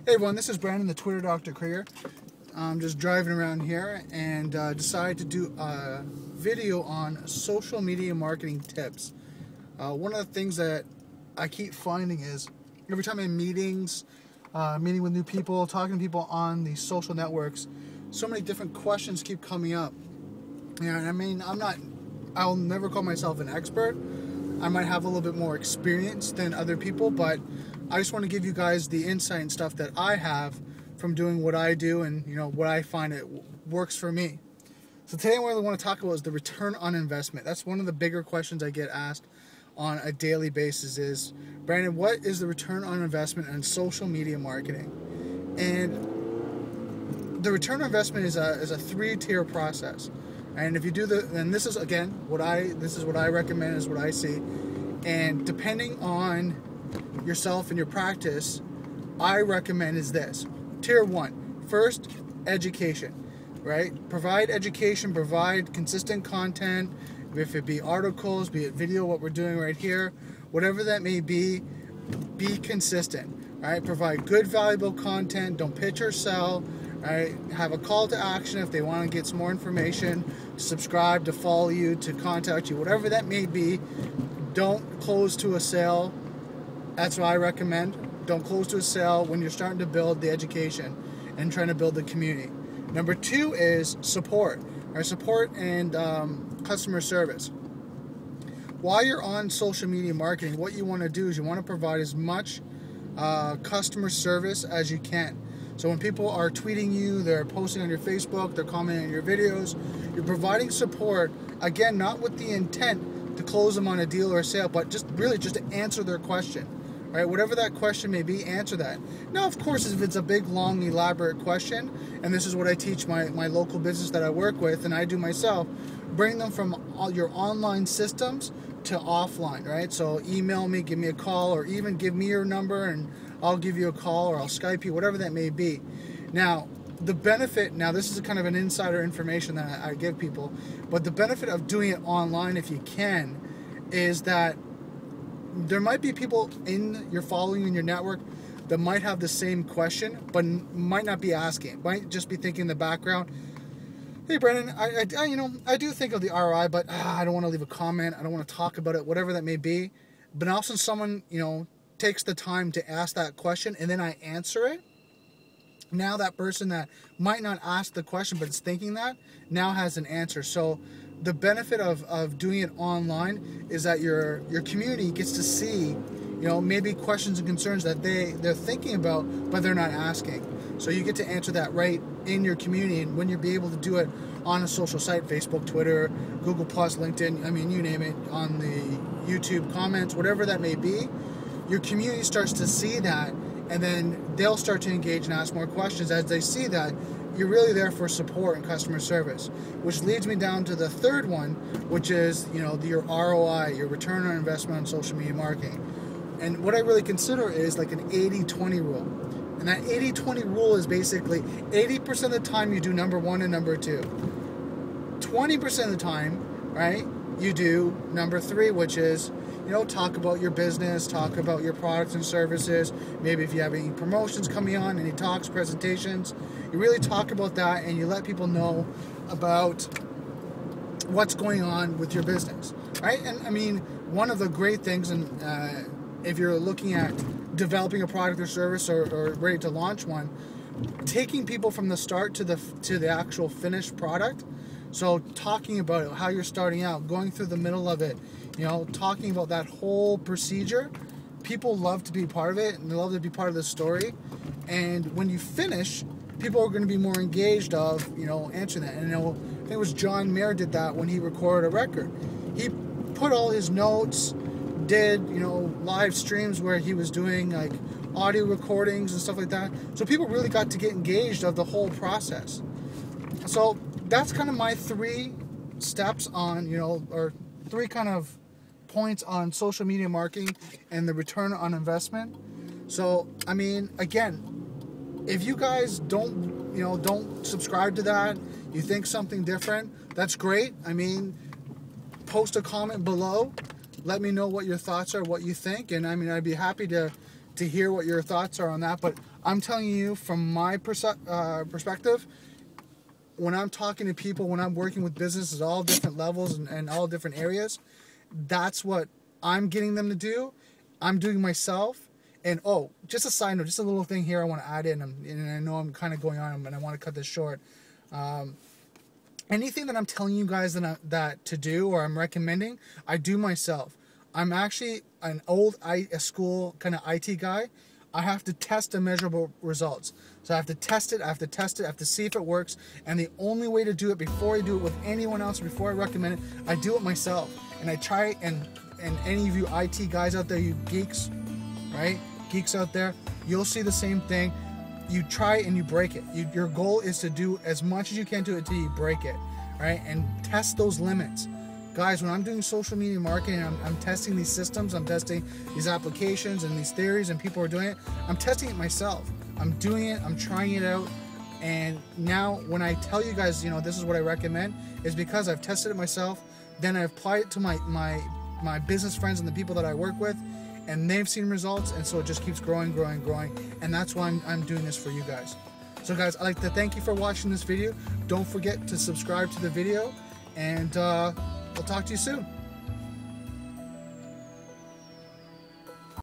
Hey everyone, this is Brandon, the Twitter Dr. Krieger. I'm just driving around here and decided to do a video on social media marketing tips. One of the things that I keep finding is every time I'm in meetings, meeting with new people, talking to people on these social networks, so many different questions keep coming up. And I mean, I'll never call myself an expert. I might have a little bit more experience than other people, but I just want to give you guys the insight and stuff that I have from doing what I do and what I find it works for me. So today what I want to talk about is the return on investment. That's one of the bigger questions I get asked on a daily basis is, Brandon, what is the return on investment on social media marketing? And the return on investment is a three-tier process. And if you do and this is again what I recommend, is what I see. And depending on yourself and your practice, I recommend is this. Tier 1, first, education, right? Provide education, provide consistent content, if it be articles, be it video, what we're doing right here, whatever that may be consistent, right? Provide good, valuable content, don't pitch or sell, right? Have a call to action if they want to get some more information, to subscribe, to follow you, to contact you, whatever that may be. Don't close to a sale. That's what I recommend. Don't close to a sale when you're starting to build the education and trying to build the community. Number 2 is support. Our support and customer service. While you're on social media marketing, what you want to do is you want to provide as much customer service as you can. So when people are tweeting you, they're posting on your Facebook, they're commenting on your videos, you're providing support, again, not with the intent to close them on a deal or a sale, but just to answer their question. Right, whatever that question may be, answer that. Now, of course, if it's a big, long, elaborate question, and this is what I teach my local business that I work with, and I do myself, bring them from all your online systems to offline, right? So email me, give me a call, or even give me your number, and I'll give you a call, or I'll Skype you, whatever that may be. Now, the benefit, this is kind of an insider information that I give people, but the benefit of doing it online, if you can, is that there might be people you're following in your network that might have the same question, but might not be asking. Might just be thinking in the background, hey Brandon, I do think of the ROI, but I don't want to leave a comment. I don't want to talk about it, whatever that may be. But now since someone, takes the time to ask that question and then I answer it, now that person that might not ask the question but is thinking that, now has an answer. So the benefit of doing it online is that your community gets to see, maybe questions and concerns that they're thinking about, but they're not asking. So you get to answer that right in your community, and when you be able to do it on a social site, Facebook, Twitter, Google+, LinkedIn, you name it, on the YouTube comments, whatever that may be, your community starts to see that, and then they'll start to engage and ask more questions. As they see that, you're really there for support and customer service, which leads me down to the third one, which is, your ROI, your return on investment on social media marketing. And what I really consider is like an 80-20 rule. And that 80-20 rule is basically 80% of the time you do number 1 and number 2. 20% of the time, right, you do number 3, which is, talk about your business, talk about your products and services. Maybe if you have any promotions coming on, any talks, presentations, you really talk about that and you let people know about what's going on with your business, right? And one of the great things, and if you're looking at developing a product or service or ready to launch one, taking people from the start to the actual finished product. So talking about how you're starting out, going through the middle of it, talking about that whole procedure. People love to be part of it, and they love to be part of the story. And when you finish, people are going to be more engaged of, answering that. And I think it was John Mayer did that when he recorded a record. He put all his notes, did, live streams where he was doing like audio recordings and stuff like that. So people really got to get engaged of the whole process. So that's kind of my 3 steps on, or 3 kind of points on social media marketing and the return on investment. So, again, if you guys don't subscribe to that, you think something different, that's great. Post a comment below. Let me know what your thoughts are, what you think, and I'd be happy to hear what your thoughts are on that. But I'm telling you from my perspective, when I'm talking to people, when I'm working with businesses at all different levels and all different areas, that's what I'm getting them to do. I'm doing myself. And oh, just a side note, just a little thing here I want to add in, and I know I'm kind of going on, and I want to cut this short. Anything that I'm telling you guys that to do or I'm recommending, I do myself. I'm actually an old school kind of IT guy. I have to test the measurable results. So I have to test it, I have to see if it works. And the only way to do it before I do it with anyone else, before I recommend it, I do it myself. And I try, and any of you IT guys out there, you geeks, right? Geeks out there, you'll see the same thing. You try and you break it. Your goal is to do as much as you can to it until you break it, right? And test those limits. Guys, when I'm doing social media marketing, I'm testing these systems, I'm testing these applications and these theories, and people are doing it. I'm testing it myself. I'm doing it, I'm trying it out. And now when I tell you guys, you know, this is what I recommend, is because I've tested it myself, then I apply it to my business friends and the people that I work with, and they've seen results, and so it just keeps growing. And that's why I'm doing this for you guys. So guys, I'd like to thank you for watching this video. Don't forget to subscribe to the video, and we'll talk to you soon.